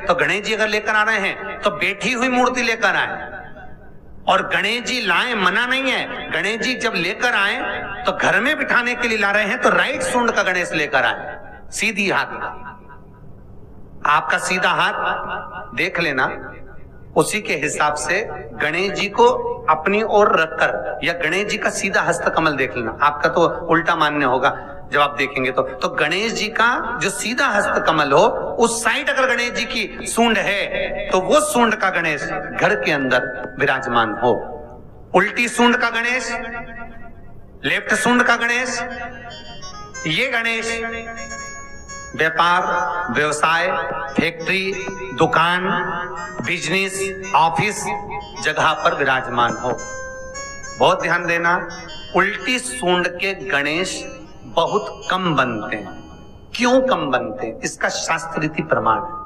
तो गणेश जी अगर लेकर आ रहे हैं तो बैठी हुई मूर्ति लेकर आए, और गणेश जी लाए मना नहीं है। गणेश जी जब लेकर आए तो घर में बिठाने के लिए ला रहे हैं तो राइट सूंड का गणेश लेकर आए, सीधी हाथ का। आपका सीधा हाथ देख लेना, उसी के हिसाब से गणेश जी को अपनी ओर रखकर, या गणेश जी का सीधा हस्त कमल देख लेना। आपका तो उल्टा मान्य होगा जब आप देखेंगे तो गणेश जी का जो सीधा हस्त कमल हो, उस साइड अगर गणेश जी की सूंड है तो वो सूंड का गणेश घर के अंदर विराजमान हो। उल्टी सूंड का गणेश, लेफ्ट सूंड का गणेश, ये गणेश व्यापार, व्यवसाय, फैक्ट्री, दुकान, बिजनेस, ऑफिस जगह पर विराजमान हो। बहुत ध्यान देना, उल्टी सूंड के गणेश बहुत कम बनते हैं। क्यों कम बनते हैं? इसका शास्त्र रीति प्रमाण है।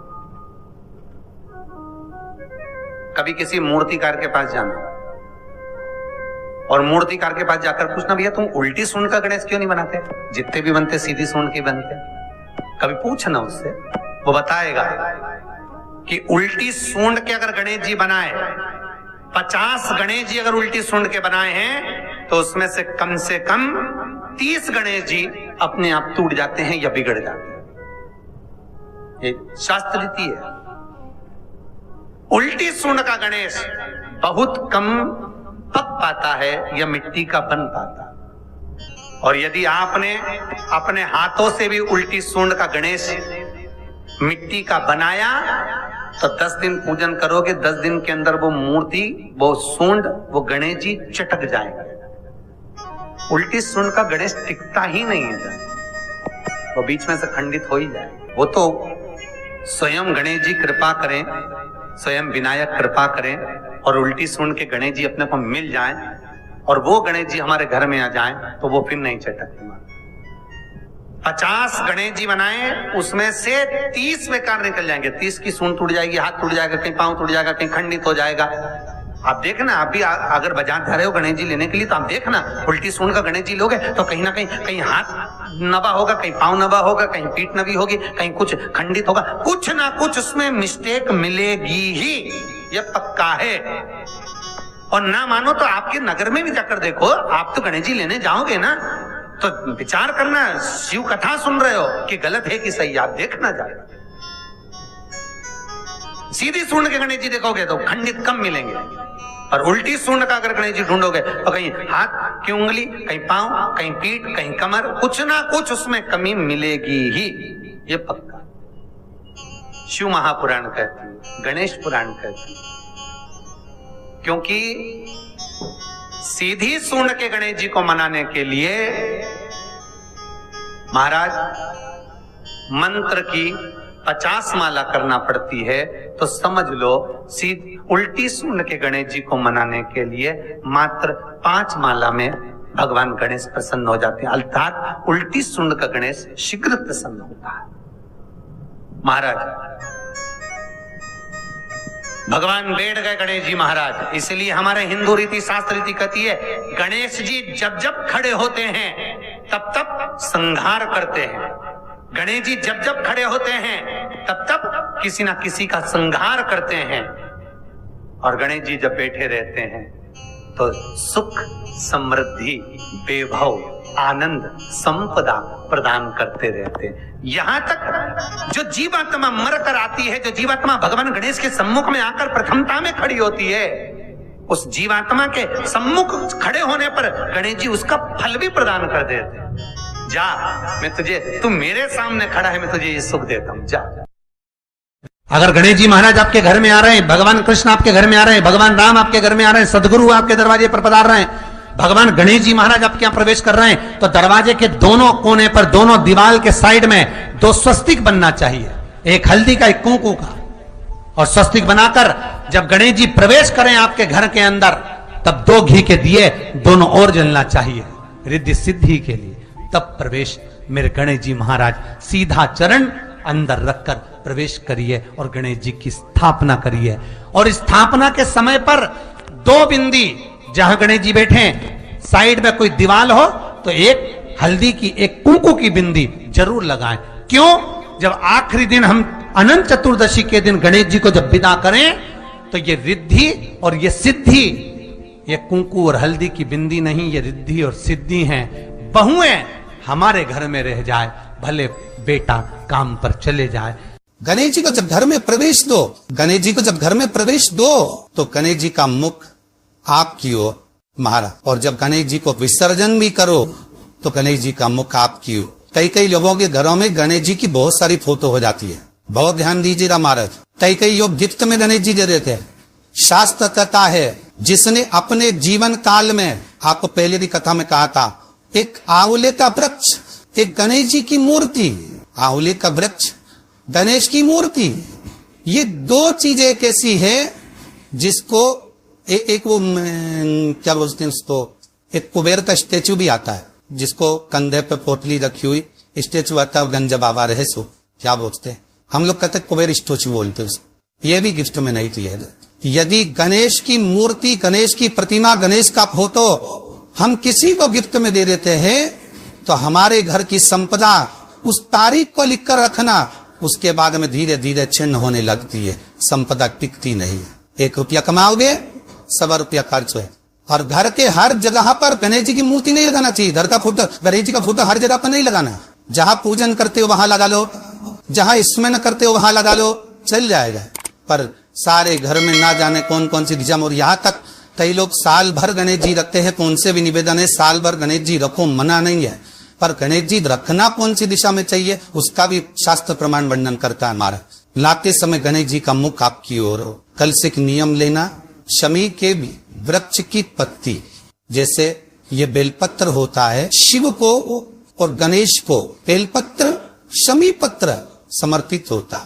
कभी किसी मूर्तिकार के पास जाना और मूर्तिकार के पास जाकर पूछना, भैया तुम उल्टी सूंड का गणेश क्यों नहीं बनाते? जितने भी बनते सीधी सूंड के बनते। कभी पूछना उससे, वो बताएगा कि उल्टी सूंड के अगर गणेश जी बनाए, 50 गणेश जी अगर उल्टी सूंड के बनाए हैं तो उसमें से कम 30 गणेश जी अपने आप टूट जाते हैं या बिगड़ जाते हैं। ये शास्त्र रीति है। उल्टी सूंड का गणेश बहुत कम पक पाता है या मिट्टी का बन पाता। और यदि आपने अपने हाथों से भी उल्टी सूंड का गणेश मिट्टी का बनाया तो 10 दिन पूजन करोगे, 10 दिन के अंदर वो मूर्ति, वो सूंड, वो गणेश जी चटक जाएगा। उल्टी सूंड का गणेश टिकता ही नहीं है, वो बीच में से खंडित हो ही जाए। वो तो स्वयं गणेश जी कृपा करें, स्वयं विनायक कृपा करें और उल्टी सूंड के गणेश जी अपने को मिल जाएं और वो गणेश जी हमारे घर में आ जाएं तो वो फिर नहीं चटकते। 50 गणेश जी बनाए, उसमें से 30 बेकार निकल जाएंगे। 30 की सूंड टूट जाएगी, हाथ टूट जाएगा, कहीं पांव टूट जाएगा, कहीं खंडित हो जाएगा। आप देखना, आप भी अगर बाजार जा रहे हो गणेश जी लेने के लिए तो आप देखना, उल्टी सूंड का गणेश जी लोगे तो कहीं ना कहीं हाथ नबा होगा, कहीं पांव नबा होगा, कहीं पीठ नबी होगी, कहीं कुछ खंडित होगा, कुछ ना कुछ उसमें मिस्टेक मिलेगी ही, ये पक्का है। और ना मानो तो आपके नगर में भी जाकर देखो, आप तो गणेश जी लेने जाओगे ना तो विचार करना, शिव कथा सुन रहे हो कि गलत है कि सही, आप देखना जाएगा। सीधी सूंड के गणेश जी देखोगे तो खंडित कम मिलेंगे, और उल्टी सूंड का अगर गणेश जी ढूंढोगे तो कहीं हाथ की उंगली, कहीं पांव, कहीं पीठ, कहीं कमर, कुछ ना कुछ उसमें कमी मिलेगी ही, ये पक्का। शिव महापुराण कहती है, गणेश पुराण कहती है, क्योंकि सीधी सूंड के गणेश जी को मनाने के लिए महाराज मंत्र की 50 माला करना पड़ती है। तो समझ लो उल्टी सूंड के गणेश जी को मनाने के लिए मात्र 5 माला में भगवान गणेश प्रसन्न हो जाते हैं, अर्थात उल्टी सूंड का गणेश शीघ्र प्रसन्न होता है। महाराज भगवान बैठ गए गणेश जी महाराज, इसलिए हमारे हिंदू रीति शास्त्र रीति कहती है, गणेश जी जब जब खड़े होते हैं तब तब संहार करते हैं। गणेश जी जब जब खड़े होते हैं तब तब किसी ना किसी का संहार करते हैं। और गणेश जी जब बैठे रहते हैं तो सुख, समृद्धि, वैभव, आनंद, संपदा प्रदान करते रहते हैं। यहां तक जो जीवात्मा मर कर आती है, जो जीवात्मा भगवान गणेश के सम्मुख में आकर प्रथमता में खड़ी होती है, उस जीवात्मा के सम्मुख खड़े होने पर गणेश जी उसका फल भी प्रदान कर देते हैं। जा, मैं तुझे, तू मेरे सामने खड़ा है, मैं तुझे ये सुख देता हूं, जा। अगर गणेश जी महाराज आपके घर में आ रहे हैं, भगवान कृष्ण आपके घर में आ रहे हैं, भगवान राम आपके घर में आ रहे हैं, सदगुरु आपके दरवाजे पर पधार रहे हैं, भगवान गणेश जी महाराज आपके यहाँ प्रवेश कर रहे हैं, तो दरवाजे के दोनों कोने पर, दोनों दीवार के साइड में 2 स्वस्तिक बनना चाहिए, एक हल्दी का, एक कुंकू का। और स्वस्तिक बनाकर जब गणेश जी प्रवेश करें आपके घर के अंदर, तब 2 घी के दिए दोनों ओर जलना चाहिए रिद्धि सिद्धि के लिए। तब प्रवेश मेरे गणेश जी महाराज सीधा चरण अंदर रखकर प्रवेश करिए और गणेश जी की स्थापना करिए। और स्थापना के समय पर 2 बिंदी, जहां गणेश जी बैठे साइड में कोई दीवार हो तो एक हल्दी की, एक कुंकू की बिंदी जरूर लगाएं। क्यों? जब आखिरी दिन हम अनंत चतुर्दशी के दिन गणेश जी को जब विदा करें तो ये रिद्धि और ये सिद्धि, ये कुंकू और हल्दी की बिंदी नहीं, ये रिद्धि और सिद्धि हैं। बहुएं हमारे घर में रह जाए, भले बेटा काम पर चले जाए। गणेश जी को जब घर में प्रवेश दो, गणेश जी को जब घर में प्रवेश दो तो गणेश जी का मुख आपकी ओर महाराज, और जब गणेश जी को विसर्जन भी करो तो गणेश जी का मुख आपकी ओर। कई कई लोगों के घरों में गणेश जी की बहुत सारी फोटो हो जाती है, बहुत ध्यान दीजिएगा महाराज। कई लोग गिफ्ट में गणेश जी दे देते हैं। शास्त्र कहता है जिसने अपने जीवन काल में, आपको पहले की कथा में कहा था, एक आंवले का वृक्ष, एक गणेश जी की मूर्ति, आंवले का वृक्ष, गणेश की मूर्ति, ये दो चीजें एक ऐसी है जिसको एक वो क्या बोलते हैं उसको, एक कुबेर का स्टेचू भी आता है जिसको कंधे पे पोटली रखी हुई स्टेचू आता है, गंज बाबा रहे सो क्या बोलते हैं हम लोग, कहते कुबेर स्टेचू बोलते हैं। ये भी गिफ्ट में नहीं दिया है। यदि गणेश की मूर्ति, गणेश की प्रतिमा, गणेश का फोटो हम किसी को गिफ्ट में दे देते हैं तो हमारे घर की संपदा उस तारीख को लिखकर रखना, उसके बाद में धीरे धीरे छिन्न होने लगती है, संपदा टिकती नहीं है। 1 रुपया कमाओगे, 100 रुपया खर्च है। और घर के हर जगह पर गणेश जी की मूर्ति नहीं लगाना चाहिए। घर का फोटो, गणेश जी का फोटो हर जगह पर नहीं लगाना। जहां पूजन करते हो वहां लगा लो, जहां स्मरण करते हो वहां लगा लो, चल जाएगा। पर सारे घर में ना जाने कौन कौन सी दिशा में, और यहाँ तक कई लोग साल भर गणेश जी रखते हैं, तो उनसे भी निवेदन है साल भर गणेश जी रखो, मना नहीं है, पर गणेश जी रखना कौन सी दिशा में चाहिए उसका भी शास्त्र प्रमाण वर्णन करता है हमारा। लाते समय गणेश जी का मुख आपकी ओर हो। कल से एक नियम लेना, शमी के वृक्ष की पत्ती, जैसे ये बेलपत्र होता है, शिव को और गणेश को बेलपत्र, शमी पत्र समर्पित होता।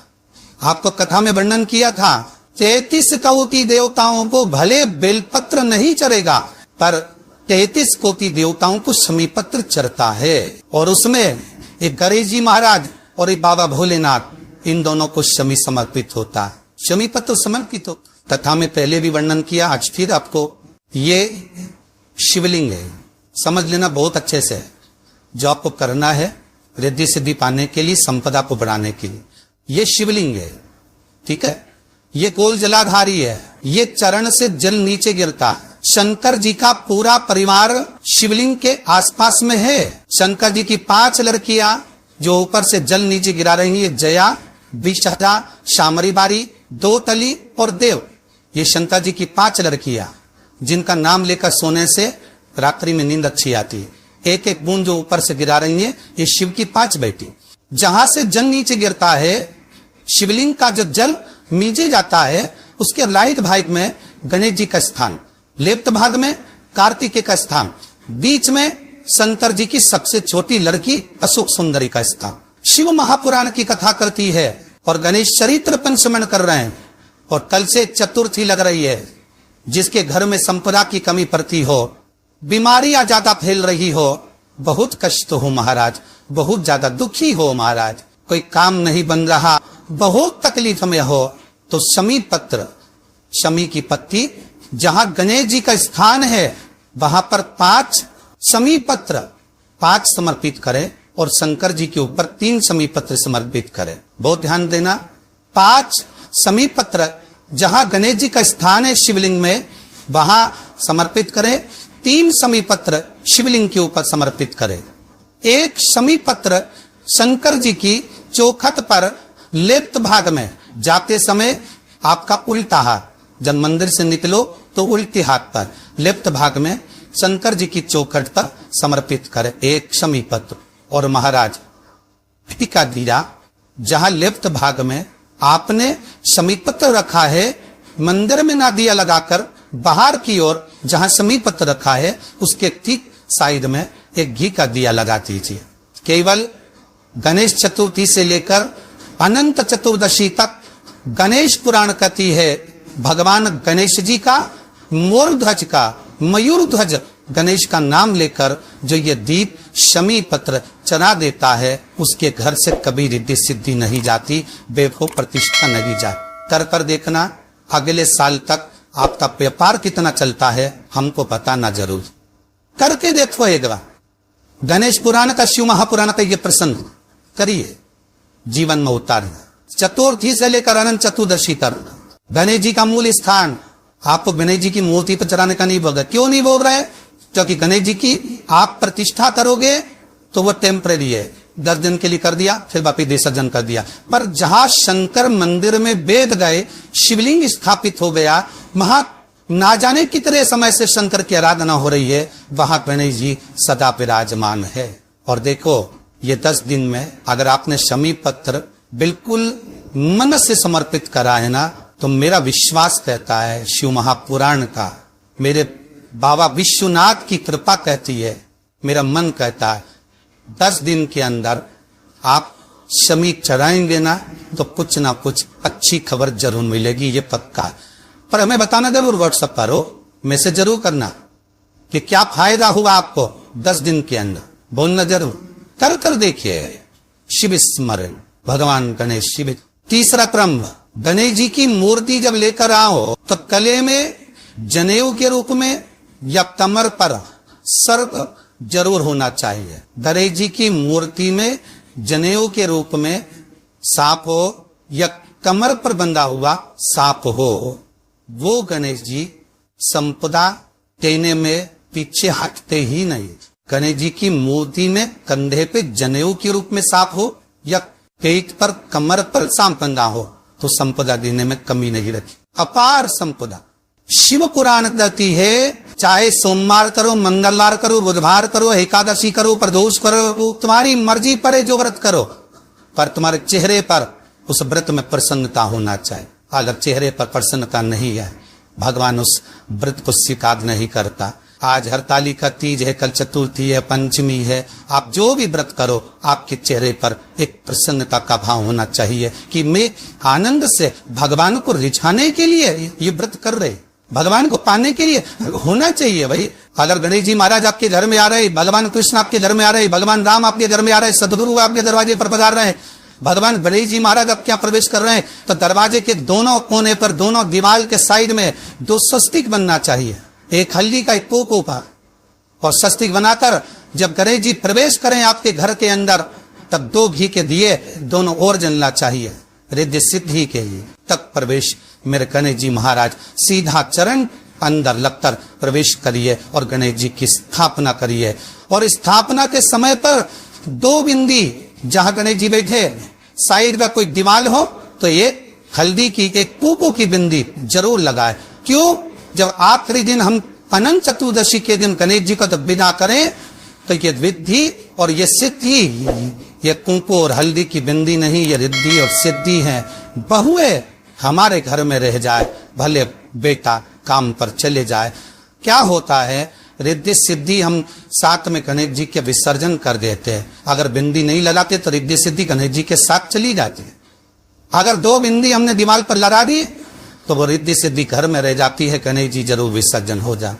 आपको कथा में वर्णन किया था 33 कोटि देवताओं को भले बेलपत्र नहीं चढ़ेगा, पर 33 कोटि देवताओं को शमी पत्र चढ़ता है। और उसमें एक गणेश जी महाराज और एक बाबा भोलेनाथ, इन दोनों को शमी समर्पित होता है, शमी पत्र समर्पित हो। कथा में पहले भी वर्णन किया, आज फिर आपको, ये शिवलिंग है, समझ लेना बहुत अच्छे से। जो आपको करना है रिद्धि सिद्धि पाने के लिए, संपदा को बढ़ाने के लिए, ये शिवलिंग है, ठीक है। ये गोल जलाधारी है, ये चरण से जल नीचे गिरता। शंकर जी का पूरा परिवार शिवलिंग के आसपास में है। शंकर जी की 5 लड़कियां जो ऊपर से जल नीचे गिरा रही है, जया, विषहरा, शामरी बारी, 2 तली और देव, ये शंकर जी की 5 लड़कियां जिनका नाम लेकर सोने से रात्रि में नींद अच्छी आती है। एक एक बूंद जो ऊपर से गिरा रही है, ये शिव की 5 बेटी। जहां से जल नीचे गिरता है, शिवलिंग का जो जल नीचे जाता है, उसके राइट भाग में गणेश जी का स्थान, लेफ्ट भाग में कार्तिकेय का स्थान, बीच में शंकर जी की सबसे छोटी लड़की अशोक सुंदरी का स्थान। शिव महापुराण की कथा करती है और गणेश चरित्र पंचमन कर रहे हैं। और कल से चतुर्थी लग रही है। जिसके घर में संपदा की कमी पड़ती हो, बीमारियां ज्यादा फैल रही हो, बहुत कष्ट हो महाराज, बहुत ज्यादा दुखी हो महाराज, कोई काम नहीं बन रहा, बहुत तकलीफ में हो, तो शमी पत्र, शमी की पत्ती, जहां गणेश जी का स्थान है वहां पर 5 शमी पत्र 5 समर्पित करें और शंकर जी के ऊपर 3 शमी पत्र समर्पित करें। बहुत ध्यान देना, 5 शमी पत्र जहां गणेश जी का स्थान है शिवलिंग में, वहां समर्पित करें। 3 शमी पत्र शिवलिंग के ऊपर समर्पित करें। 1 शमी पत्र शंकर जी की चौखट पर लेफ्ट भाग में, जाते समय आपका उल्टा हाथ, जब मंदिर से निकलो तो उल्टे हाथ पर लेफ्ट भाग में शंकर जी की चौखट पर समर्पित करें 1 शमी पत्र। और महाराज का दिया जहां लेफ्ट भाग में आपने शमी पत्र रखा है, मंदिर में ना दिया लगाकर बाहर की ओर जहां शमी पत्र रखा है उसके ठीक साइड में एक घी का दिया लगा दीजिए। केवल गणेश चतुर्थी से लेकर अनंत चतुर्दशी तक गणेश पुराण कहती है भगवान गणेश जी का मोर ध्वज का, मयूर ध्वज गणेश का नाम लेकर जो ये दीप शमी पत्र चढ़ा देता है, उसके घर से कभी रिद्धि सिद्धि नहीं जाती, वैभव प्रतिष्ठा नहीं जाती। कर कर देखना, अगले साल तक आपका व्यापार कितना चलता है हमको बताना जरूर, करके देखो एक बार। गणेश पुराण का, शिव महापुराण का ये प्रसंग करिए, जीवन में उतारना। चतुर्थी से लेकर अनंत चतुर्दशी तक गणेश जी का मूल स्थान आपको गणेश जी की मूर्ति पर चढ़ाने का नहीं बोल रहा। क्यों नहीं बोल रहा है? क्योंकि गणेश जी की आप प्रतिष्ठा करोगे तो वो टेम्परेरी है, 10 दिन के लिए कर दिया, फिर वापिस विसर्जन कर दिया। पर जहां शंकर मंदिर में वेद गए, शिवलिंग स्थापित हो गया, वहां ना जाने कितने समय से शंकर की आराधना हो रही है, वहां गणेश जी सदा विराजमान है। और देखो ये 10 दिन में अगर आपने शमी पत्र बिल्कुल मन से समर्पित करा है ना, तो मेरा विश्वास कहता है, शिव महापुराण का, मेरे बाबा विश्वनाथ की कृपा कहती है, मेरा मन कहता है 10 दिन के अंदर आप शमी चढ़ाएंगे ना तो कुछ ना कुछ अच्छी खबर जरूर मिलेगी, ये पक्का। पर हमें बताना जरूर, व्हाट्सएप पर हो, मैसेज जरूर करना कि क्या फायदा हुआ आपको 10 दिन के अंदर, बोलना जरूर। कर देखिए शिव स्मरण, भगवान गणेश शिव। तीसरा क्रम, गणेश जी की मूर्ति जब लेकर आओ तो गले में जनेऊ के रूप में या कमर पर सर्प जरूर होना चाहिए। गणेश जी की मूर्ति में जनेऊ के रूप में सांप हो या कमर पर बंधा हुआ सांप हो, वो गणेश जी संपदा देने में पीछे हटते ही नहीं। गणेश जी की मूर्ति में कंधे पे जनेऊ के रूप में सांप हो या पेट पर कमर पर सांप बंधा हो तो संपदा देने में कमी नहीं रखी, अपार संपदा। शिव पुराण कहती है, चाहे सोमवार करो, मंगलवार करो, बुधवार करो, एकादशी करो, प्रदोष करो, तुम्हारी मर्जी पर है जो व्रत करो, पर तुम्हारे चेहरे पर उस व्रत में प्रसन्नता होना चाहिए। अगर चेहरे पर प्रसन्नता नहीं है, भगवान उस व्रत को स्वीकार नहीं करता। आज हरतालिका तीज है, कल चतुर्थी है, पंचमी है, आप जो भी व्रत करो आपके चेहरे पर एक प्रसन्नता का भाव होना चाहिए कि मैं आनंद से भगवान को रिझाने के लिए ये व्रत कर रहे, भगवान को पाने के लिए होना चाहिए भाई। अगर गणेश जी महाराज आपके घर में आ रहे, भगवान कृष्ण आपके घर में आ रहे, भगवान राम आपके घर में आ रहे, सदगुरु आपके दरवाजे पर पधार रहे हैं, भगवान गणेश जी महाराज आपके यहाँ प्रवेश कर रहे हैं, तो दरवाजे के दोनों कोने पर, दोनों दीवार के साइड में 2 स्वस्तिक बनना चाहिए, एक हल्दी का, एक पोको का, और स्वस्तिक बनाकर जब गणेश जी प्रवेश करें आपके घर के अंदर तब 2 घी के दिए दोनों ओर जलना चाहिए, रिद्धि सिद्धि के लिए। तक प्रवेश मेरे गणेश जी महाराज सीधा चरण अंदर लगकर प्रवेश करिए और गणेश जी की स्थापना करिए। और स्थापना के समय पर 2 बिंदी जहां गणेश जी बैठे साइड में कोई दीवार हो तो ये हल्दी की, एक पोको की बिंदी जरूर लगाए। क्यों? जब आखिरी दिन हम अनंत चतुर्दशी के दिन गणेश जी को जब विदा करें तो ये विद्धि और ये सिद्धि, ये कुंकू और हल्दी की बिंदी नहीं, ये रिद्धि और सिद्धि है। बहुए हमारे घर में रह जाए, भले बेटा काम पर चले जाए, क्या होता है, रिद्धि सिद्धि हम साथ में गणेश जी के विसर्जन कर देते हैं। अगर बिंदी नहीं लगाते तो रिद्धि सिद्धि गणेश जी के साथ चली जाती है। अगर 2 बिंदी हमने दिमाग पर लगा दी तो वो रिद्धि सिद्धि घर में रह जाती है, गणेश जी जरूर विसर्जन हो जाए।